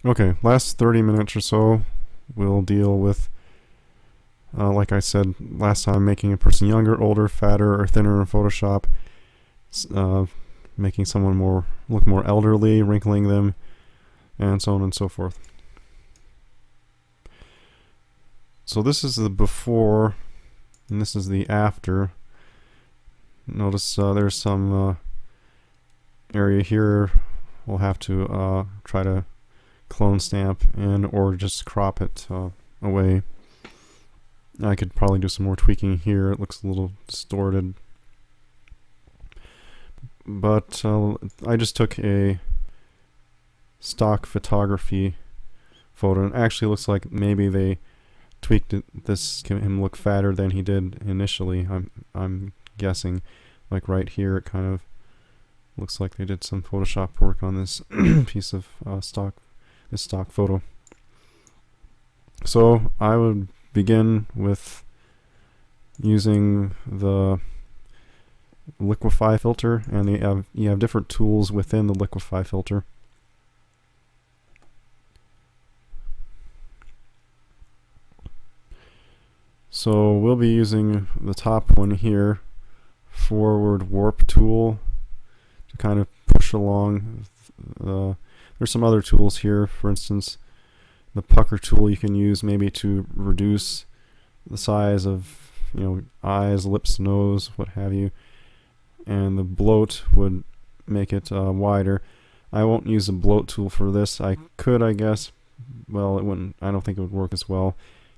Okay, last 30 minutes or so, we'll deal with, like I said last time, making a person younger, older, fatter, or thinner in Photoshop, uh, making someone look more elderly, wrinkling them, and so on and so forth. So this is the before, and this is the after. Notice there's some area here we'll have to try to clone stamp and or just crop it away. I could probably do some more tweaking here. It looks a little distorted, but I just took a stock photography photo, and it actually looks like maybe they tweaked this to him look fatter than he did initially. I'm guessing, like right here, it kind of looks like they did some Photoshop work on this piece of stock photo. So I would begin with using the Liquify filter, and you have different tools within the Liquify filter. So we'll be using the top one here, forward warp tool, to kind of push along. There's some other tools here. For instance, the pucker tool you can use maybe to reduce the size of eyes, lips, nose, what have you, and the bloat would make it wider. I won't use the bloat tool for this. I could, I guess. Well, it wouldn't. I don't think it would work as well.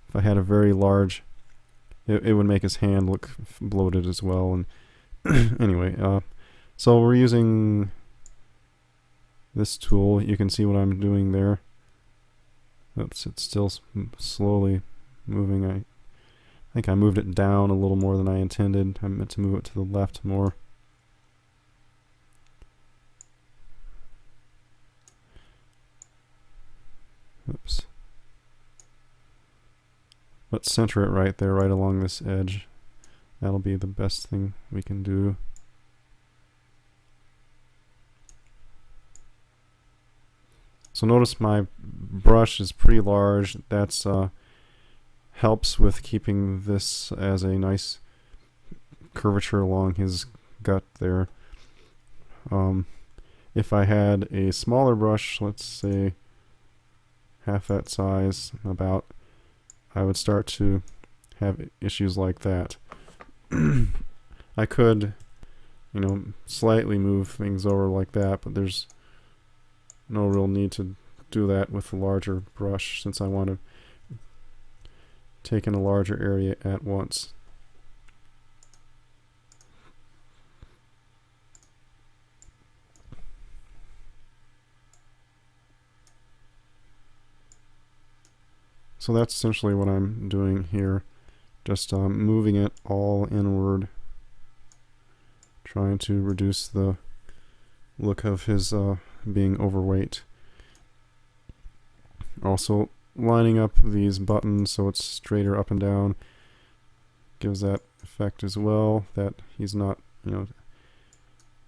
If I had a very large, it would make his hand look bloated as well. And anyway, so we're using this tool. You can see what I'm doing there. Oops, it's still slowly moving. I think I moved it down a little more than I intended. I meant to move it to the left more. Oops. Let's center it right there, right along this edge. That'll be the best thing we can do. So notice my brush is pretty large. That's helps with keeping this as a nice curvature along his gut there. If I had a smaller brush, let's say half that size about, I would start to have issues like that. I could, slightly move things over like that, but there's no real need to do that with a larger brush, since I want to take in a larger area at once. So that's essentially what I'm doing here, just moving it all inward, trying to reduce the look of his being overweight. Also lining up these buttons so it's straighter up and down gives that effect as well, that he's not,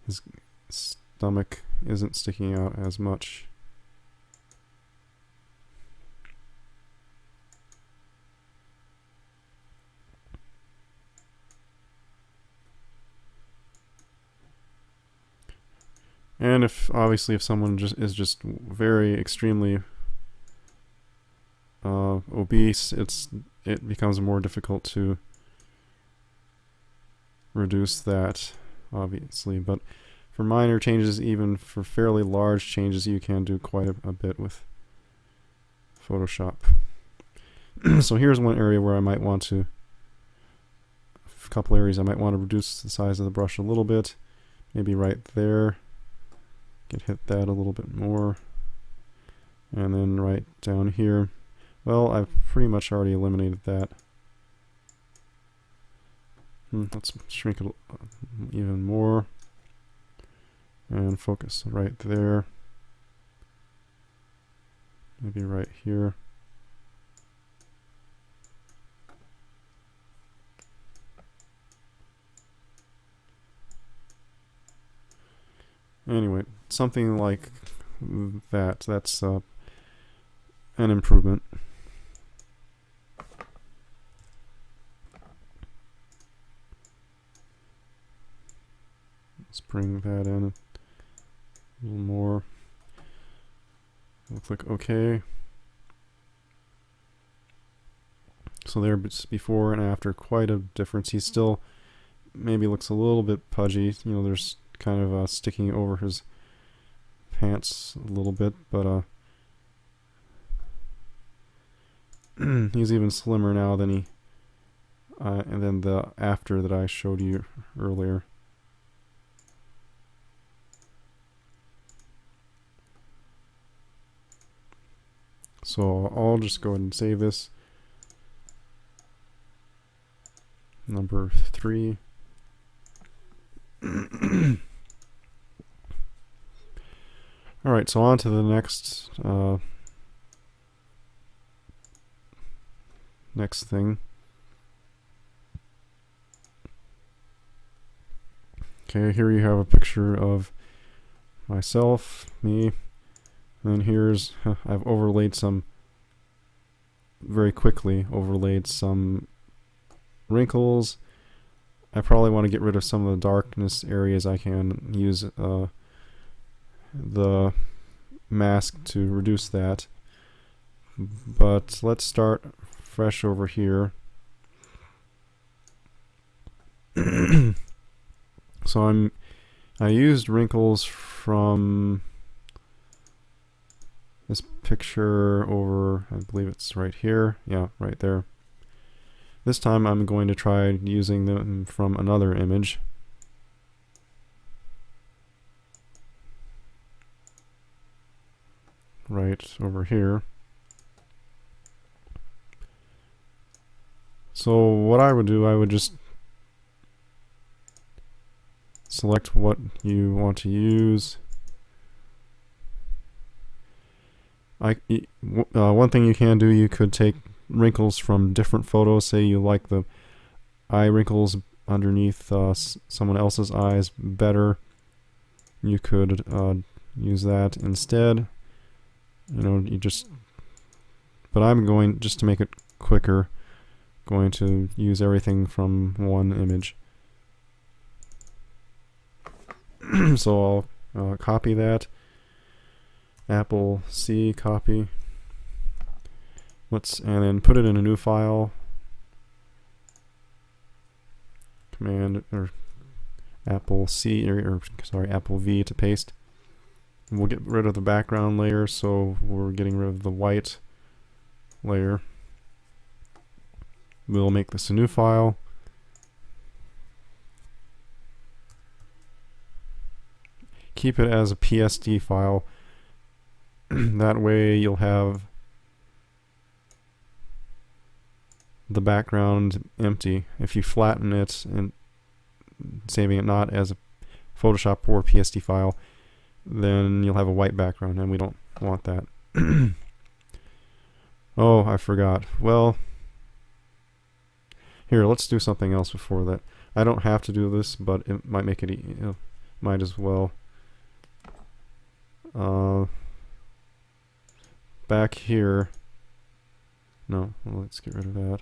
his stomach isn't sticking out as much. And obviously if someone is just very extremely obese, it becomes more difficult to reduce that, obviously. But for minor changes, even for fairly large changes, you can do quite a bit with Photoshop. So here's one area where I might want to, a couple areas I might want to reduce the size of the brush a little bit. Maybe right there. Could hit that a little bit more. And then right down here. Well, I've pretty much already eliminated that. Let's shrink it even more. And focus right there. Maybe right here. Anyway, something like that. That's an improvement. Let's bring that in a little more. We'll click OK. So there's before and after, quite a difference. He still maybe looks a little bit pudgy. You know, there's kind of sticking over his pants a little bit, but he's even slimmer now than and then the after that I showed you earlier. So I'll just go ahead and save this. Number 3. Alright, so on to the next next thing. Okay, here you have a picture of myself, me, and here's I've overlaid some, very quickly overlaid some wrinkles. I probably want to get rid of some of the darkness areas. I can use the mask to reduce that, but let's start fresh over here. So I used wrinkles from this picture over, I believe it's right here. Yeah, right there. This time I'm going to try using them from another image. Right over here. So what I would do, I would just select what you want to use. One thing you can do, you could take wrinkles from different photos. Say you like the eye wrinkles underneath someone else's eyes better, you could use that instead. You know, but I'm going, just to make it quicker, going to use everything from one image. So I'll copy that. Apple C, copy. And then put it in a new file. Command or Apple C or sorry, Apple V to paste. And we'll get rid of the background layer, so we're getting rid of the white layer. We'll make this a new file. Keep it as a PSD file. That way you'll have the background empty. If you flatten it and saving it not as a Photoshop or PSD file, then you'll have a white background, and we don't want that. Oh, I forgot. Well, here, let's do something else before that. I don't have to do this, but it might make it might as well. Back here, no, well, let's get rid of that.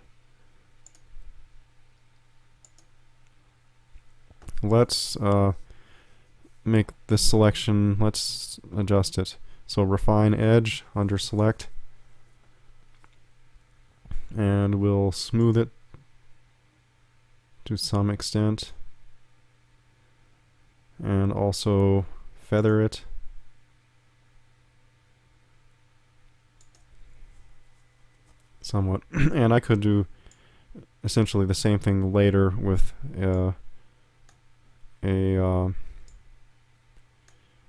Let's make this selection, let's adjust it. So refine edge under select, and we'll smooth it to some extent, and also feather it. Somewhat. And I could do essentially the same thing later with a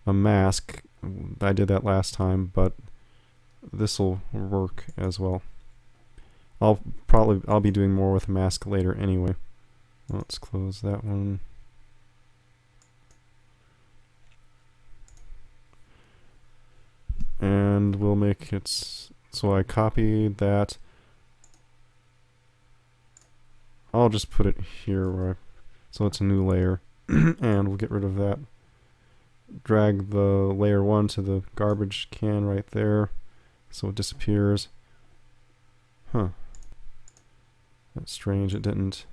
mask. I did that last time, but this will work as well. I'll be doing more with a mask later anyway. Let's close that one. And we'll make it so I copied that. I'll just put it here so it's a new layer. And we'll get rid of that. Drag the layer 1 to the garbage can right there. so it disappears. Huh. That's strange, it didn't.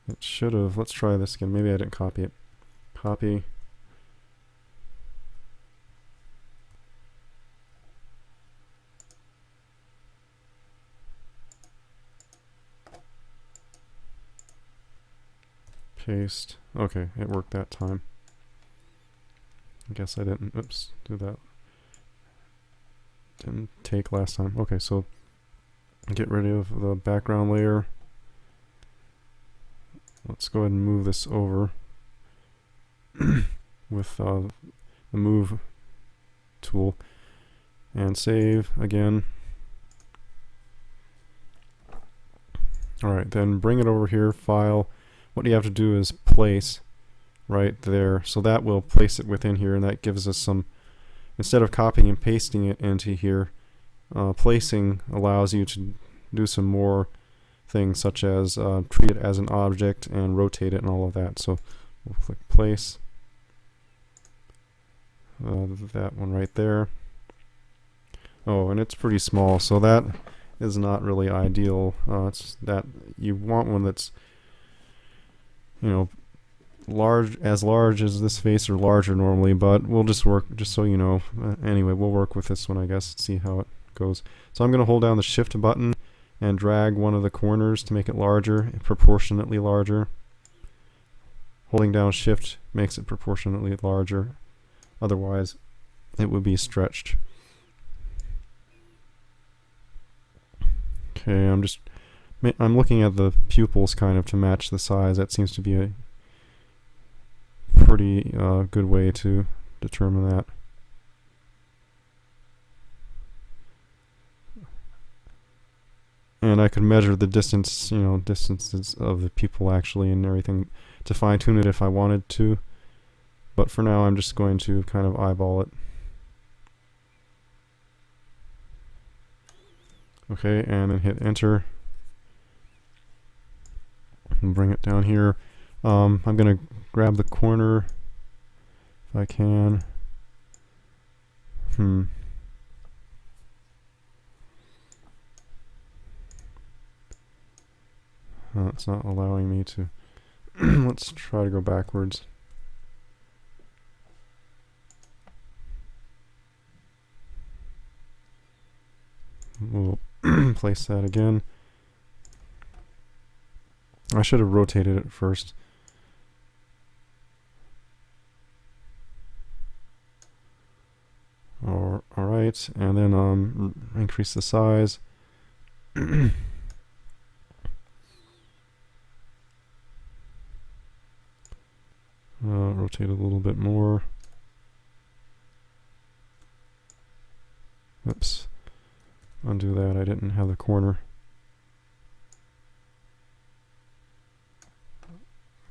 It should have. Let's try this again. Maybe I didn't copy it. Copy. Paste. Okay, it worked that time. I guess I didn't, oops, do that. Didn't take last time. Okay, so get rid of the background layer. Let's go ahead and move this over with the move tool and save again. Alright, then bring it over here, file. What you have to do is place right there. So that will place it within here, and that gives us some, instead of copying and pasting it into here, placing allows you to do some more things, such as treat it as an object and rotate it and all of that. So we'll click place. That one right there. Oh, and it's pretty small, so that is not really ideal. It's that you want one that's, you know, large as this face or larger normally, but we'll just work, just so you know. Anyway, we'll work with this one, I guess, see how it goes. So I'm going to hold down the shift button and drag one of the corners to make it larger, proportionately larger. Holding down shift makes it proportionately larger, otherwise it would be stretched. Okay, I'm looking at the pupils kind of to match the size. That seems to be a pretty good way to determine that. And I could measure the distance, distances of the pupil actually and everything to fine tune it if I wanted to. But for now, I'm just going to kind of eyeball it. Okay, and then hit enter. And bring it down here. I'm going to grab the corner if I can. It's not allowing me to. Let's try to go backwards. We'll place that again. I should have rotated it first. Alright, and then increase the size. Rotate a little bit more. Oops. Undo that, I didn't have the corner.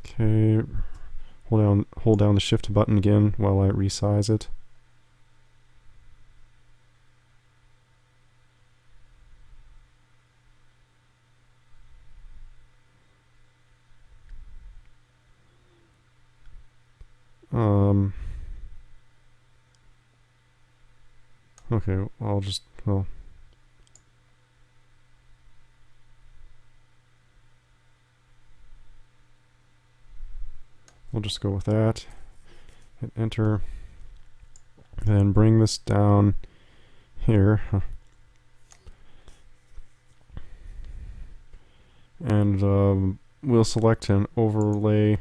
Okay, hold down the shift button again while I resize it. Okay, I'll just, well, we'll just go with that. Hit enter. Then bring this down here. And we'll select an overlay.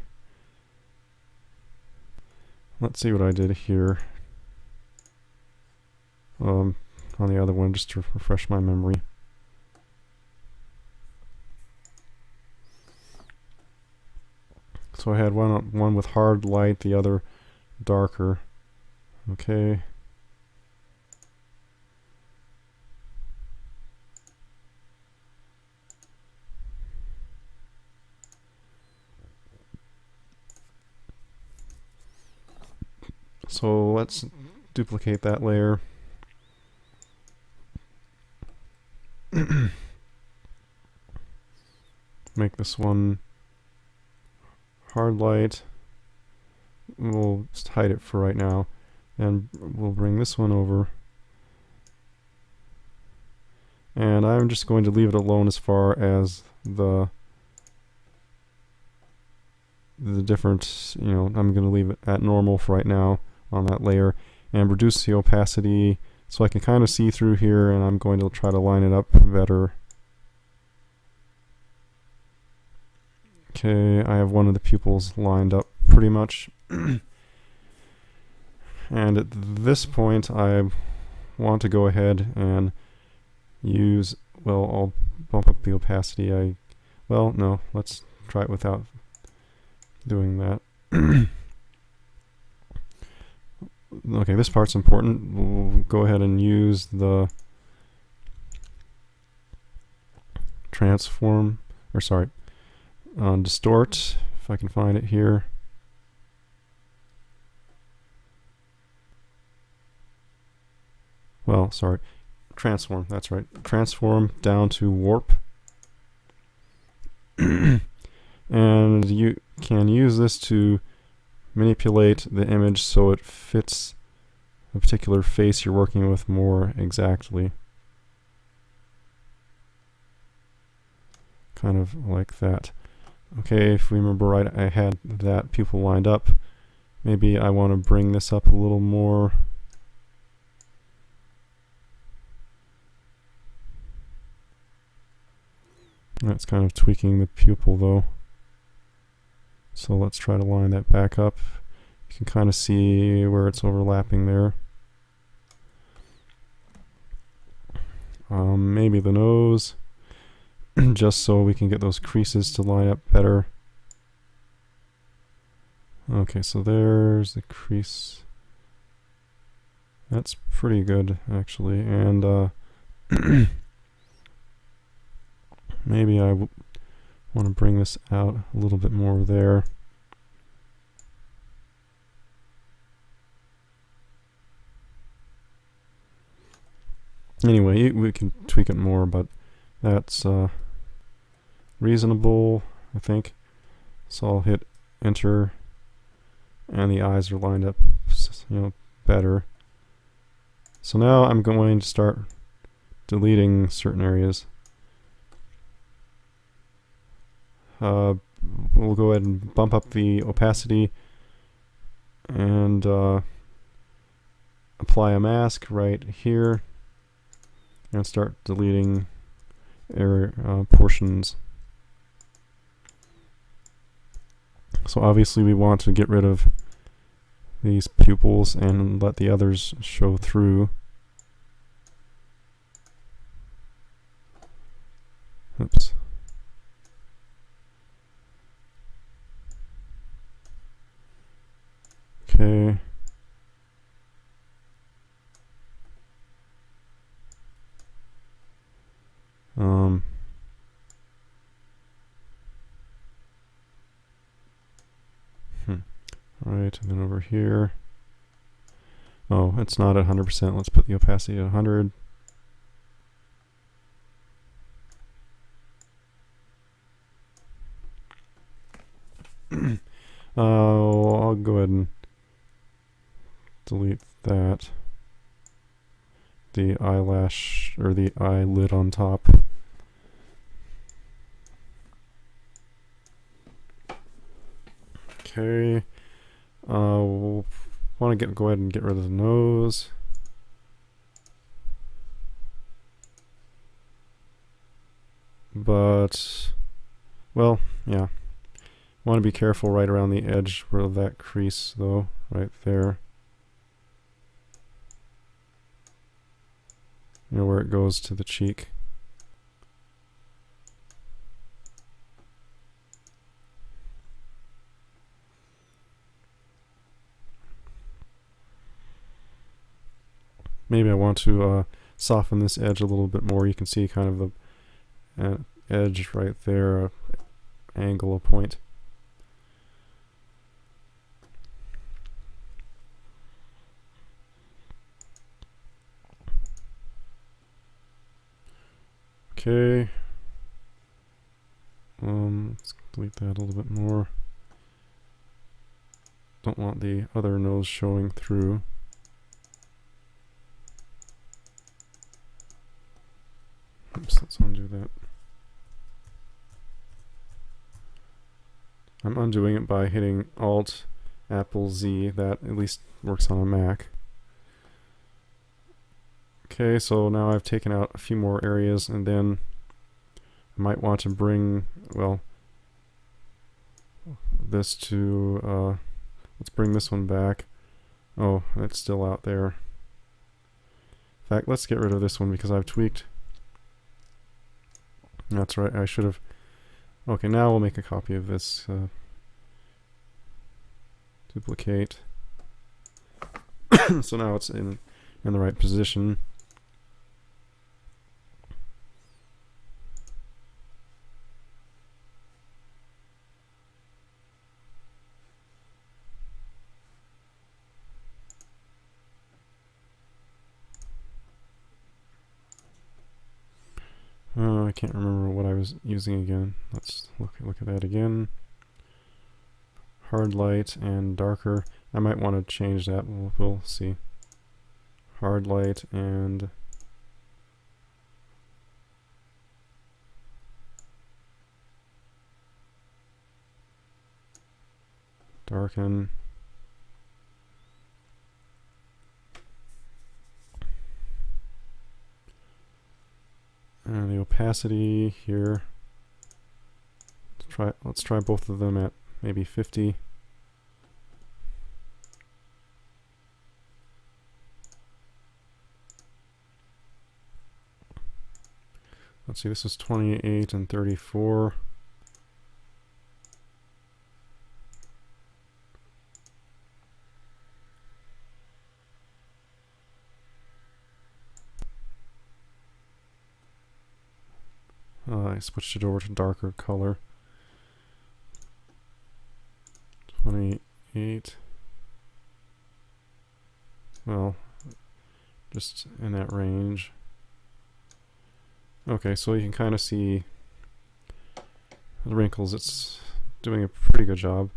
Let's see what I did here. On the other one, just to refresh my memory. So I had one with hard light, the other darker. Okay. So let's duplicate that layer. Make this one hard light. We'll just hide it for right now. and we'll bring this one over. And I'm just going to leave it alone as far as the different, I'm going to leave it at normal for right now on that layer, and reduce the opacity so I can kind of see through here, and I'm going to try to line it up better. Okay, I have one of the pupils lined up pretty much. And at this point I want to go ahead and use, well, I'll bump up the opacity. Well, no, let's try it without doing that. Okay, this part's important. We'll go ahead and use the transform, or sorry, distort, if I can find it here. Well, sorry, transform, that's right. Transform down to warp. And you can use this to manipulate the image so it fits a particular face you're working with more exactly. Kind of like that. Okay, if we remember right, I had that pupil lined up. Maybe I want to bring this up a little more. That's kind of tweaking the pupil though. So let's try to line that back up. You can kind of see where it's overlapping there. Maybe the nose, just so we can get those creases to line up better. Okay, so there's the crease. That's pretty good actually, and maybe I want to bring this out a little bit more there. Anyway, we can tweak it more, but that's reasonable, I think. So I'll hit enter, and the eyes are lined up, better. So now I'm going to start deleting certain areas. We'll go ahead and bump up the opacity and apply a mask right here and start deleting portions. So obviously we want to get rid of these pupils and let the others show through. Oops. Okay. Right, and then over here. Oh, it's not at 100%. Let's put the opacity at 100. I'll go ahead and delete that. The eyelash, or the eyelid on top. Okay. We'll want to go ahead and get rid of the nose. But, well, yeah. Want to be careful right around the edge of that crease, though, right there. Where it goes to the cheek. Maybe I want to soften this edge a little bit more. You can see kind of the edge right there, angle, a point. Okay. Let's delete that a little bit more. Don't want the other nose showing through. Oops, let's undo that. I'm undoing it by hitting Alt Apple Z. That at least works on a Mac. Okay, so now I've taken out a few more areas, and then I might want to bring, well, this to, let's bring this one back. Oh, it's still out there. In fact, let's get rid of this one because I've tweaked. That's right, I should have. Okay, now we'll make a copy of this. Duplicate. So now it's in the right position. I can't remember what I was using again. Let's look at that again. Hard light and darker. I might want to change that. We'll see. Hard light and darken. And the opacity here. Let's try both of them at maybe 50. Let's see, this is 28 and 34. I switched it over to darker color. 28. Well, just in that range. Okay, so you can kind of see the wrinkles. It's doing a pretty good job.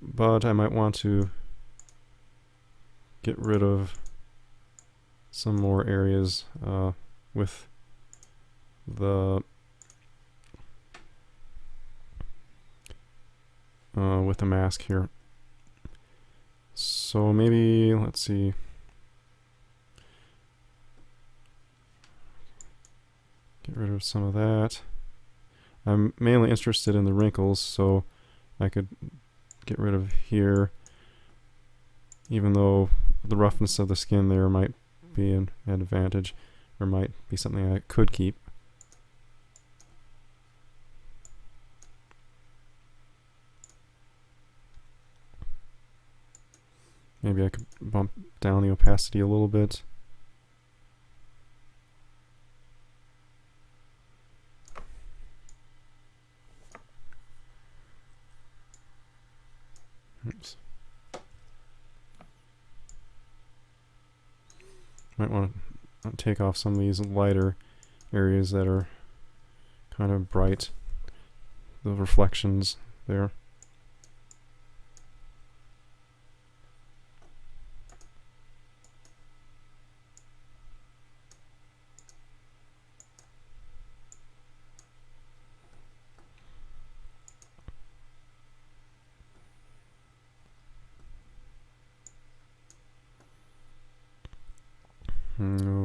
But I might want to get rid of some more areas with the mask here. So maybe, let's see, get rid of some of that. I'm mainly interested in the wrinkles, so I could get rid of here, even though the roughness of the skin there might be an advantage, or might be something I could keep. Maybe I could bump down the opacity a little bit. Oops. Might want to take off some of these lighter areas that are kind of bright, the reflections there.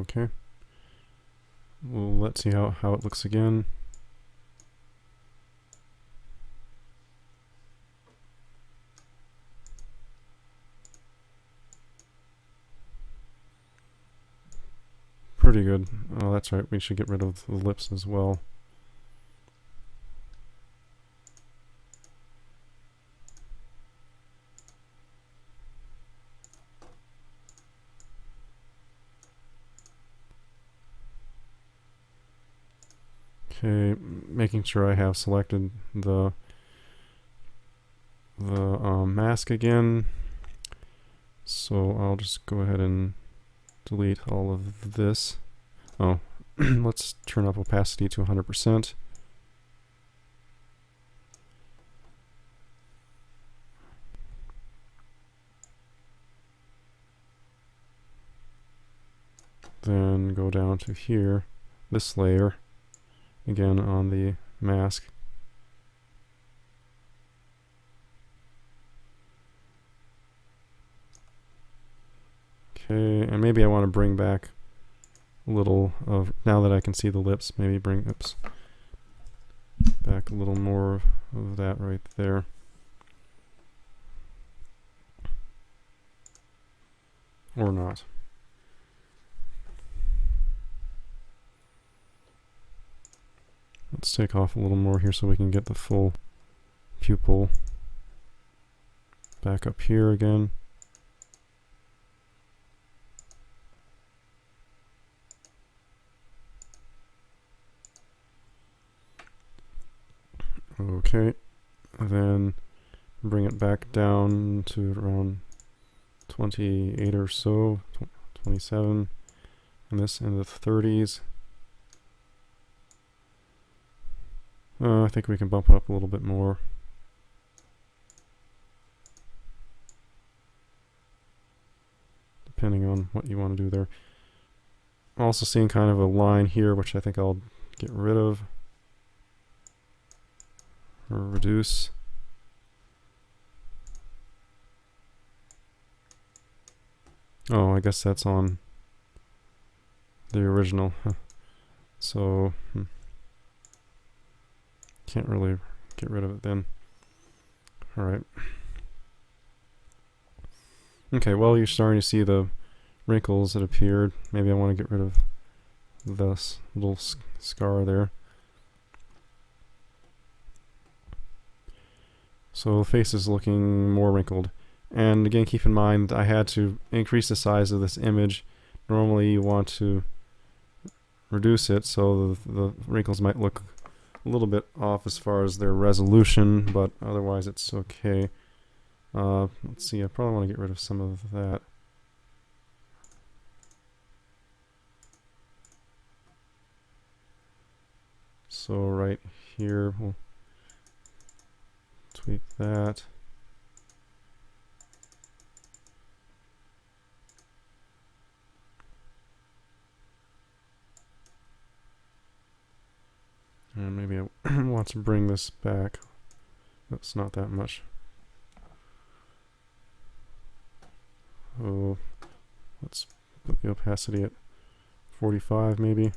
Okay. Well, let's see how it looks again. Pretty good. Oh, that's right. We should get rid of the lips as well. Okay, making sure I have selected the mask again. So I'll just go ahead and delete all of this. Oh, let's turn up opacity to 100%. Then go down to here. this layer again on the mask. Okay, and maybe I want to bring back a little of, now that I can see the lips, maybe bring, back a little more of that right there. Or not. Let's take off a little more here so we can get the full pupil. Back up here again. Okay, then bring it back down to around 28 or so, 27, and this in the 30s. I think we can bump it up a little bit more. Depending on what you want to do there. I'm also seeing kind of a line here, which I think I'll get rid of. Or reduce. Oh, I guess that's on the original. So, can't really get rid of it then. Alright. Okay, well, you're starting to see the wrinkles that appeared. Maybe I want to get rid of this little scar there. So the face is looking more wrinkled. And again, keep in mind, I had to increase the size of this image. Normally you want to reduce it so the wrinkles might look a little bit off as far as their resolution, but otherwise it's okay. Let's see, I probably want to get rid of some of that. So right here, we'll tweak that. And maybe I want to bring this back. That's not that much. Oh, let's put the opacity at 45 maybe.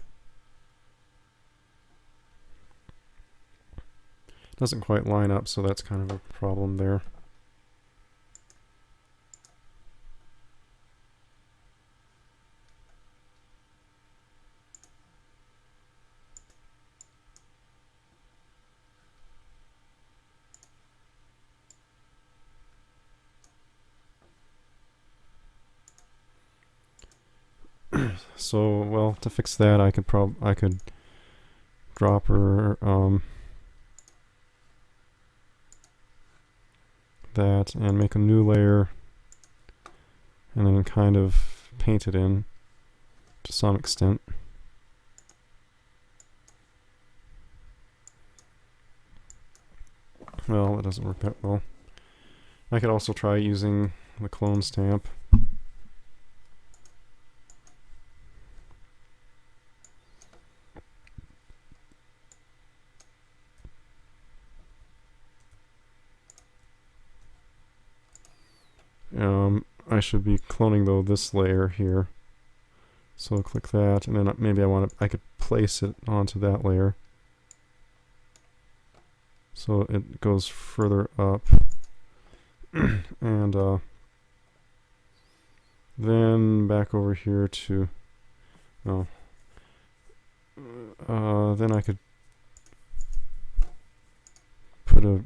Doesn't quite line up, so that's kind of a problem there. So, well, to fix that, I could drop her that and make a new layer and then kind of paint it in to some extent. Well, it doesn't work that well. I could also try using the clone stamp. I should be cloning though this layer here. So click that, and then maybe I could place it onto that layer. So it goes further up. And then back over here to, then I could put a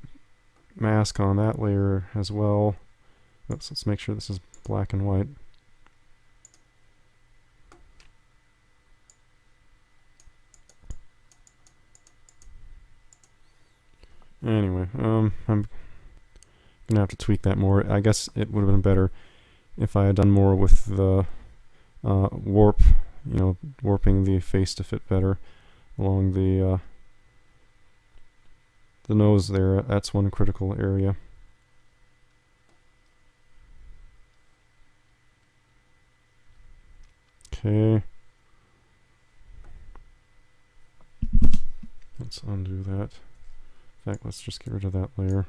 mask on that layer as well. Let's make sure this is black and white. Anyway, I'm gonna have to tweak that more. I guess it would have been better if I had done more with the warp, warping the face to fit better along the nose there. That's one critical area. Okay. undo that. In fact, let's just get rid of that layer.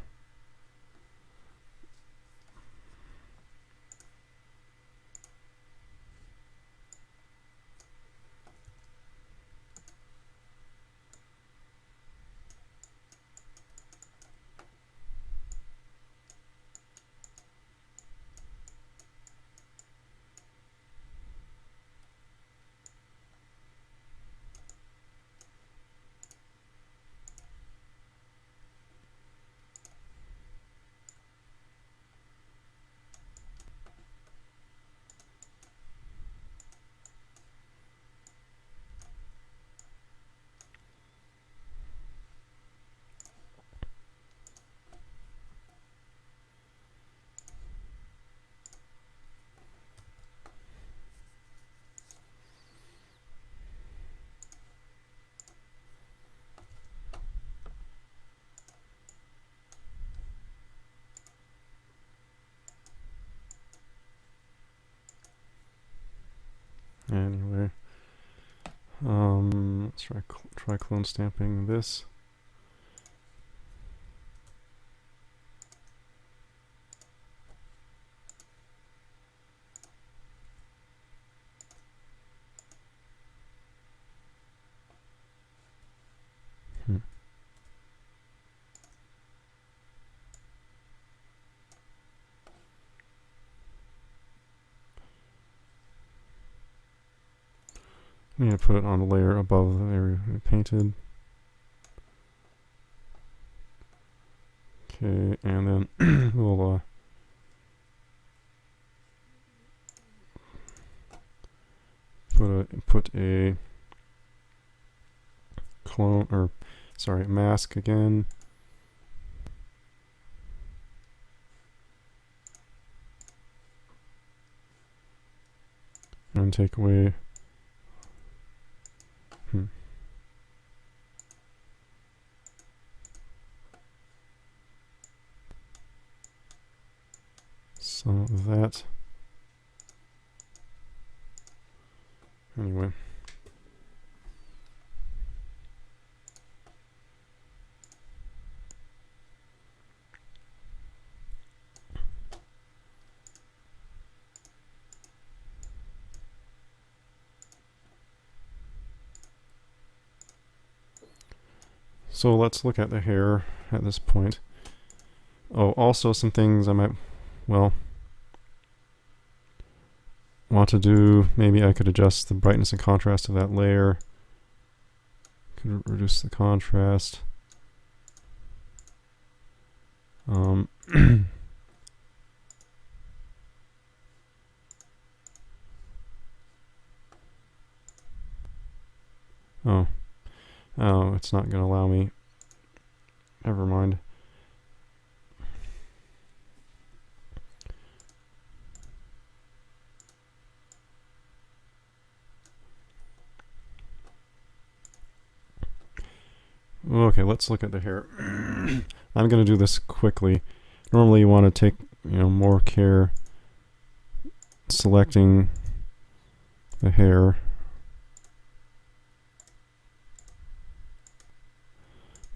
Anyway, let's try clone stamping this. I'm going to put it on the layer above the area we painted. Okay, and then we'll put a clone, or sorry, mask again. And take away some of that. Anyway. So let's look at the hair at this point. Oh, also some things I might, well, want to do. Maybe I could adjust the brightness and contrast of that layer. Could reduce the contrast. Oh, it's not going to allow me. Never mind. Okay, let's look at the hair. I'm going to do this quickly. Normally you want to take, more care selecting the hair.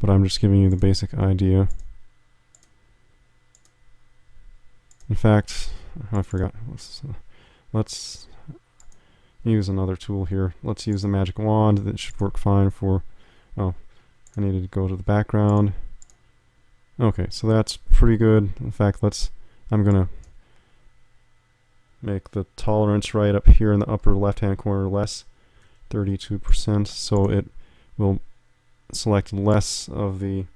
But I'm just giving you the basic idea. In fact, I forgot. Let's use another tool here. Let's use the magic wand. That should work fine for... Oh, I needed to go to the background. Okay, so that's pretty good. In fact, I'm going to make the tolerance right up here in the upper left-hand corner less, 32%, so it will select less of the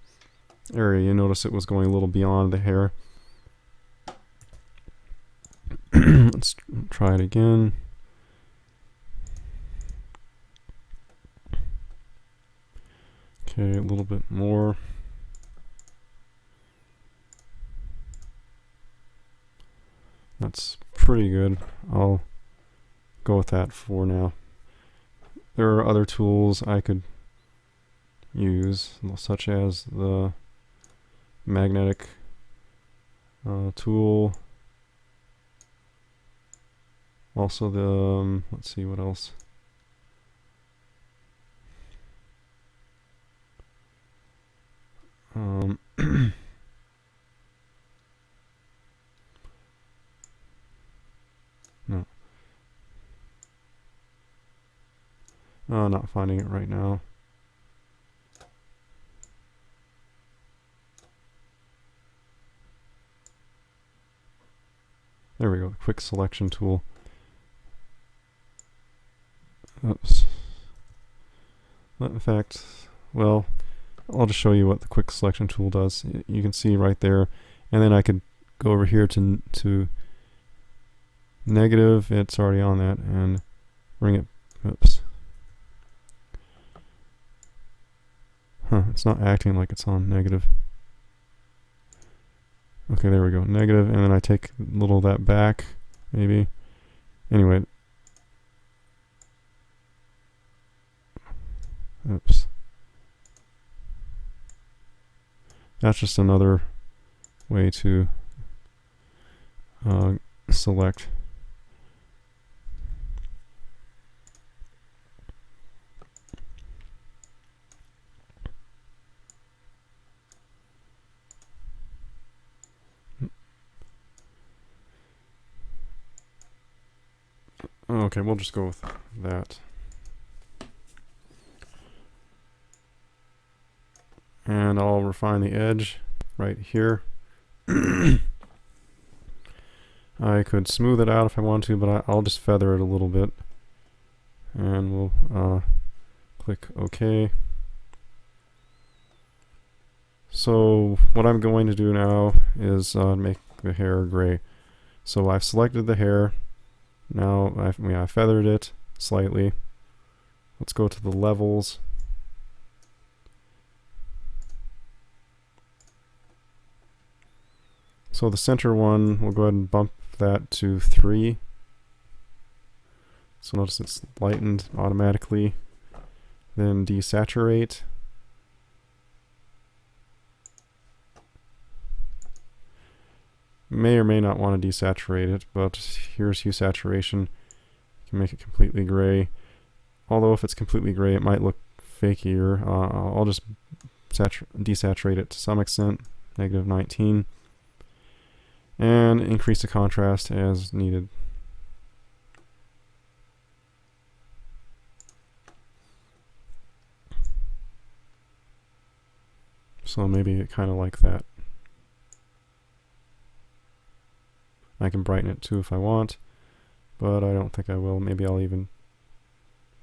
area. You notice it was going a little beyond the hair. Let's try it again. Okay, a little bit more. That's pretty good. I'll go with that for now. There are other tools I could use, such as the magnetic tool. Also the, let's see what else. No. Oh, not finding it right now. There we go, quick selection tool. Oops. In fact, well, I'll just show you what the quick selection tool does. You can see right there, and then I could go over here to negative. It's already on that, and bring it. Oops. Huh, it's not acting like it's on negative. Okay, there we go, negative, and then I take a little of that back, maybe. Anyway. Oops. That's just another way to select. Okay, we'll just go with that. And I'll refine the edge right here. I could smooth it out if I want to, but I'll just feather it a little bit. And we'll click OK. So what I'm going to do now is make the hair gray. So I've selected the hair. Now I feathered it slightly. Let's go to the levels. So the center one, we'll go ahead and bump that to 3. So notice it's lightened automatically. Then desaturate. May or may not want to desaturate it, but here's hue saturation. You can make it completely gray. Although if it's completely gray, it might look fakier. I'll just desaturate it to some extent, -19. And increase the contrast as needed. So maybe kind of like that. I can brighten it too if I want, but I don't think I will. Maybe I'll even,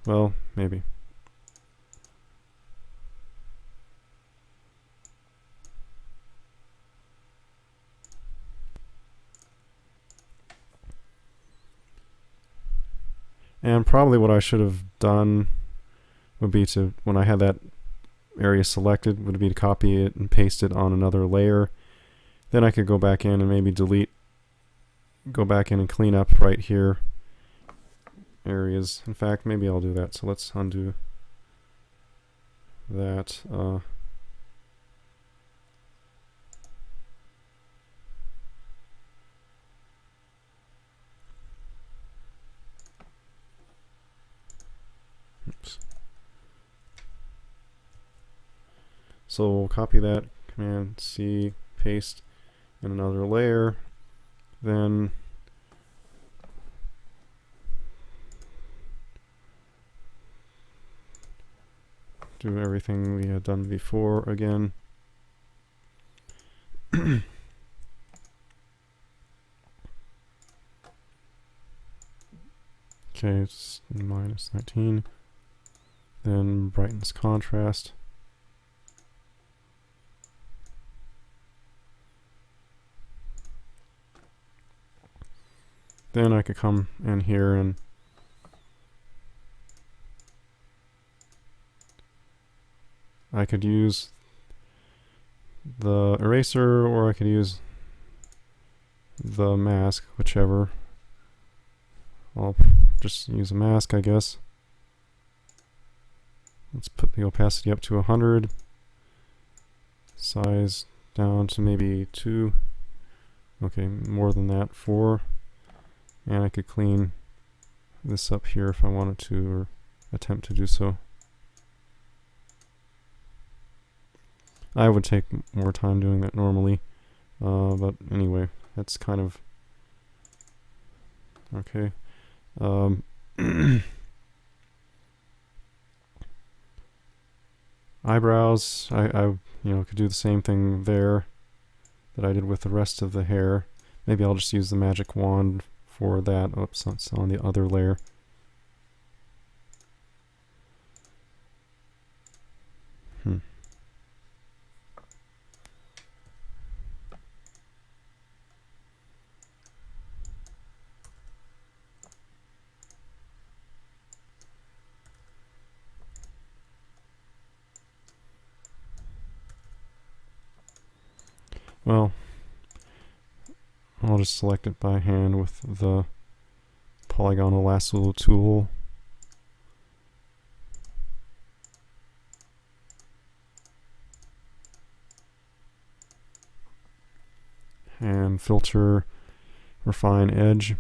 well, maybe. And probably what I should have done would be to, when I had that area selected, would be to copy it and paste it on another layer. Then I could go back in and maybe go back in and clean up right here areas. In fact, maybe I'll do that. So let's undo that. Oops. So we'll copy that, Command C, paste in another layer. Then do everything we had done before again. Okay, it's -19. Then brightens contrast. Then I could come in here and I could use the eraser, or I could use the mask, whichever. I'll just use a mask, I guess. Let's put the opacity up to 100. Size down to maybe 2. Okay, more than that, 4. And I could clean this up here if I wanted to, or attempt to do so. I would take more time doing that normally, but anyway, that's kind of okay. Eyebrows, I could do the same thing there that I did with the rest of the hair. Maybe I'll just use the magic wand for that. Oops, it's on the other layer. Well, I'll just select it by hand with the polygonal lasso tool. And filter, refine edge.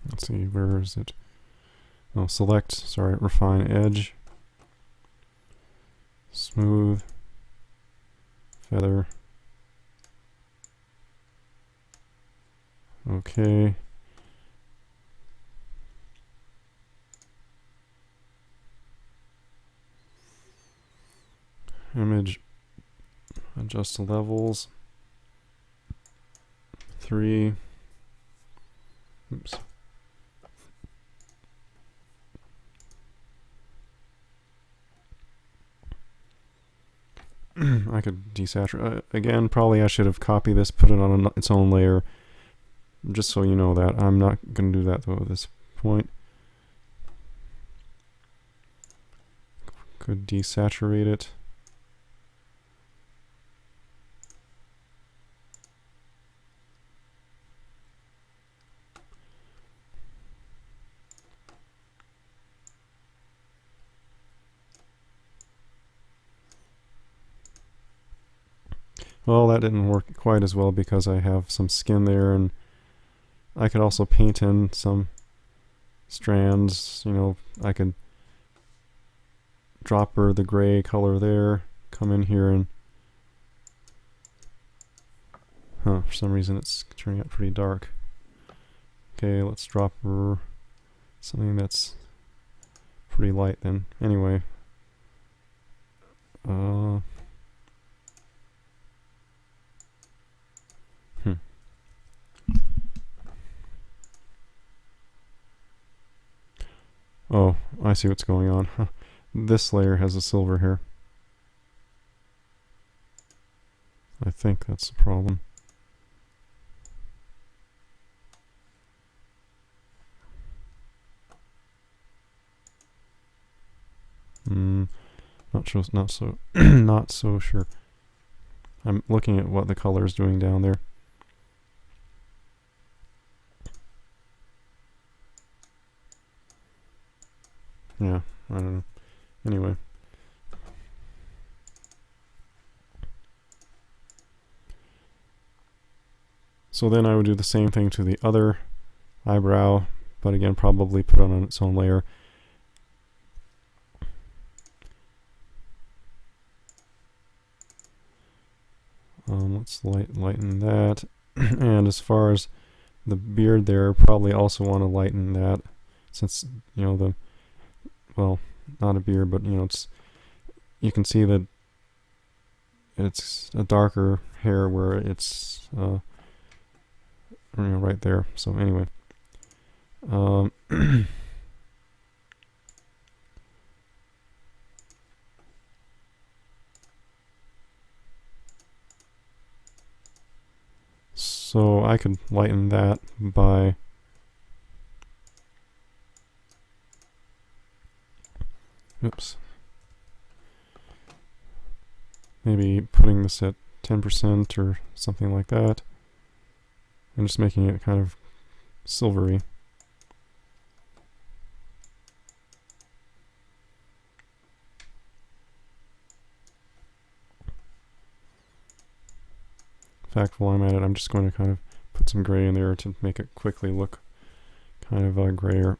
Let's see, where is it? Oh, select, sorry, refine edge. Smooth. Feather. Okay. Image, adjust the levels. 3. Oops. I could desaturate. Again, probably I should have copied this, put it on its own layer, just so you know that. I'm not going to do that though at this point. Could desaturate it. Well, that didn't work quite as well because I have some skin there, and I could also paint in some strands. I could drop the gray color there, come in here and for some reason it's turning out pretty dark. Okay, let's drop something that's pretty light then. Anyway, Oh, I see what's going on. This layer has a silver here. I think that's the problem. Not so not so sure. I'm looking at what the color is doing down there. Yeah, I don't know. Anyway. So then I would do the same thing to the other eyebrow, but again, probably put it on its own layer. Let's lighten that. And as far as the beard there, probably also want to lighten that, since well, not a beard, but it's, you can see that it's a darker hair where it's right there. So anyway, so I could lighten that by maybe putting this at 10% or something like that, and just making it kind of silvery. In fact, while I'm at it, I'm just going to kind of put some gray in there to make it quickly look kind of grayer.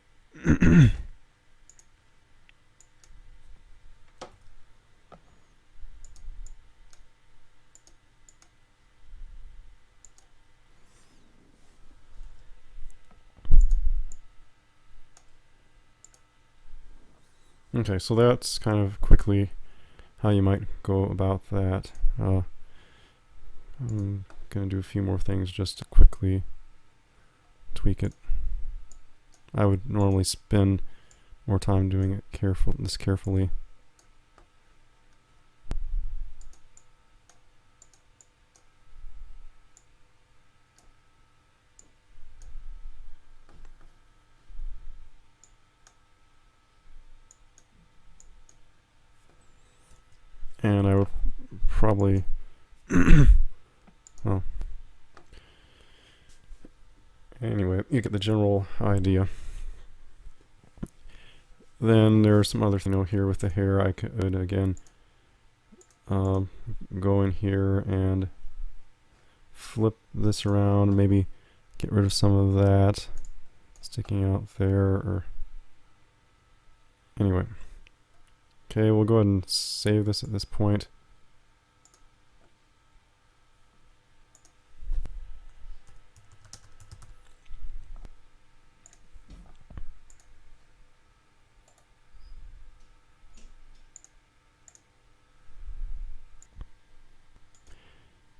Okay, so that's kind of quickly how you might go about that. I'm going to do a few more things just to quickly tweak it. I would normally spend more time doing it carefully. And I would probably well, anyway, you get the general idea. Then there's some other thing over here with the hair. I could again go in here and flip this around, maybe get rid of some of that sticking out there, or anyway. Okay, we'll go ahead and save this at this point.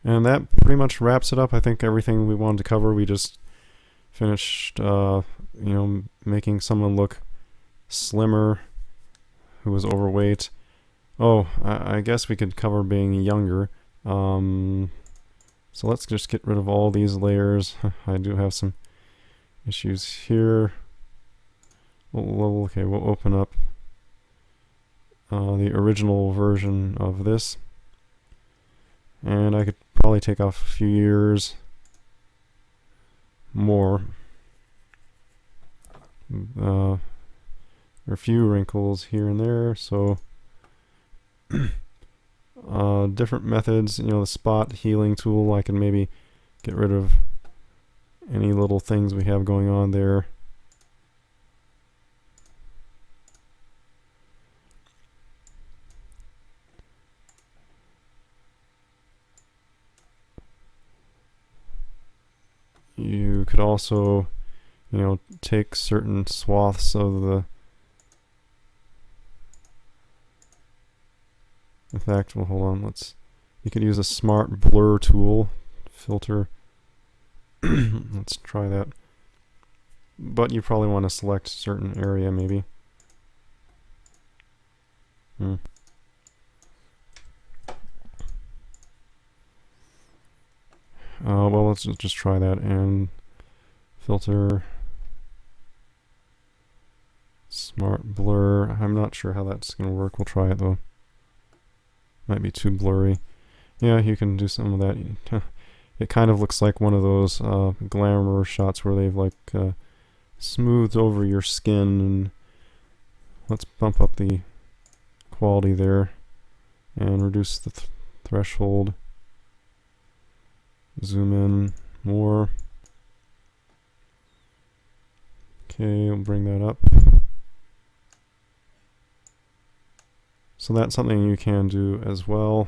And that pretty much wraps it up. I think everything we wanted to cover, we just finished, making someone look slimmer who was overweight. Oh, I guess we could cover being younger. So let's just get rid of all these layers. I do have some issues here. Okay, we'll open up the original version of this. And I could probably take off a few years more. There are a few wrinkles here and there, so different methods. The spot healing tool, I can maybe get rid of any little things we have going on there. You could also, take certain swaths of the... In fact, well, hold on, you could use a smart blur tool, filter. Let's try that. But you probably want to select a certain area, maybe. Well, let's just try that and filter, smart blur. I'm not sure how that's going to work. We'll try it though. Might be too blurry. Yeah, you can do some of that. It kind of looks like one of those glamour shots where they've like smoothed over your skin. And let's bump up the quality there and reduce the threshold. Zoom in more. Okay, we'll bring that up. So that's something you can do as well.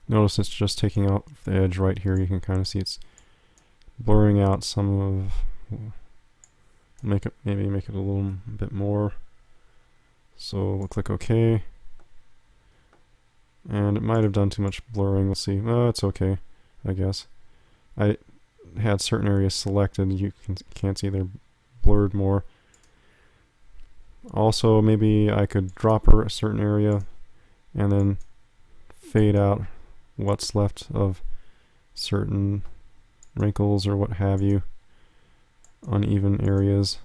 Notice it's just taking out the edge right here. You can kind of see it's blurring out some of... maybe make it a little bit more. So we'll click OK. And it might have done too much blurring. We'll see. Oh, it's okay, I guess. I had certain areas selected. You can't see they're blurred more. Also, maybe I could drop a certain area and then fade out what's left of certain wrinkles or what have you, uneven areas.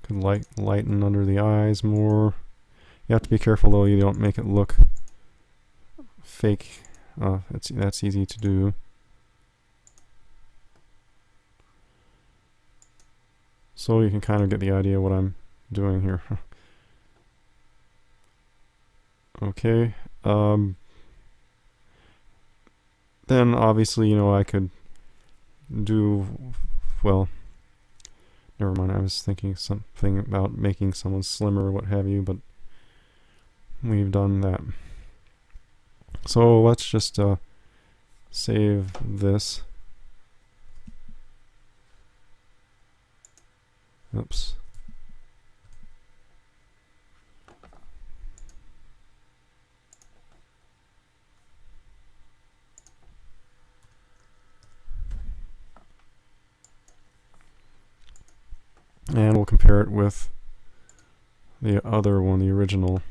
Could lighten under the eyes more. You have to be careful though, you don't make it look fake. That's easy to do. So you can kind of get the idea what I'm doing here. Okay. Then obviously, I could do, well, never mind, I was thinking something about making someone slimmer or what have you, but we've done that. So let's just save this. Oops. And we'll compare it with the other one, the original.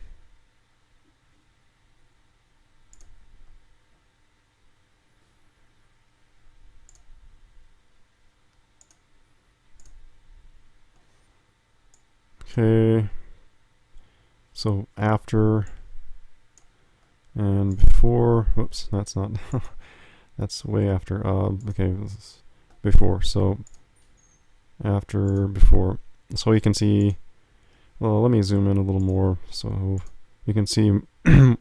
Okay, so after and before, whoops, that's not, that's way after, okay, this is before, so after, before. So you can see, well, let me zoom in a little more so you can see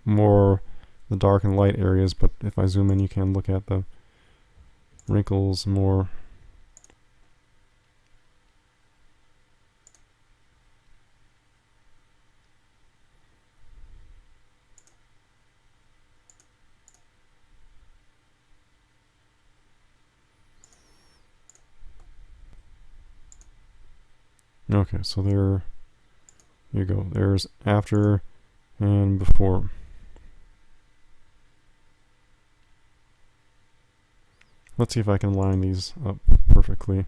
more the dark and light areas, but if I zoom in you can look at the wrinkles more. Okay, so there you go. There's after and before. Let's see if I can line these up perfectly.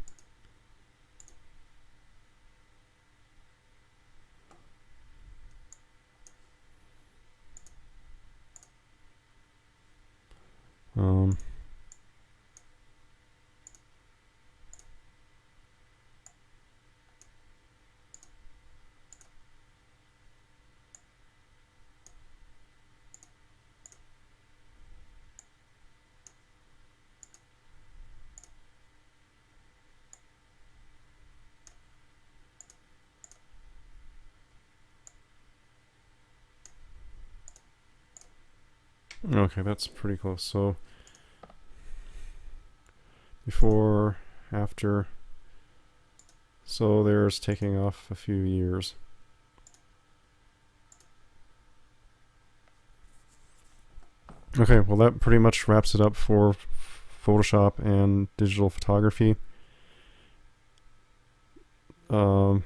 Okay, that's pretty close. So before, after, so there's taking off a few years. Okay, well that pretty much wraps it up for Photoshop and digital photography. I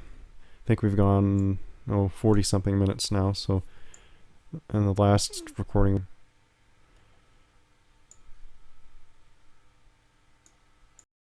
think we've gone 40 something minutes now, so in the last recording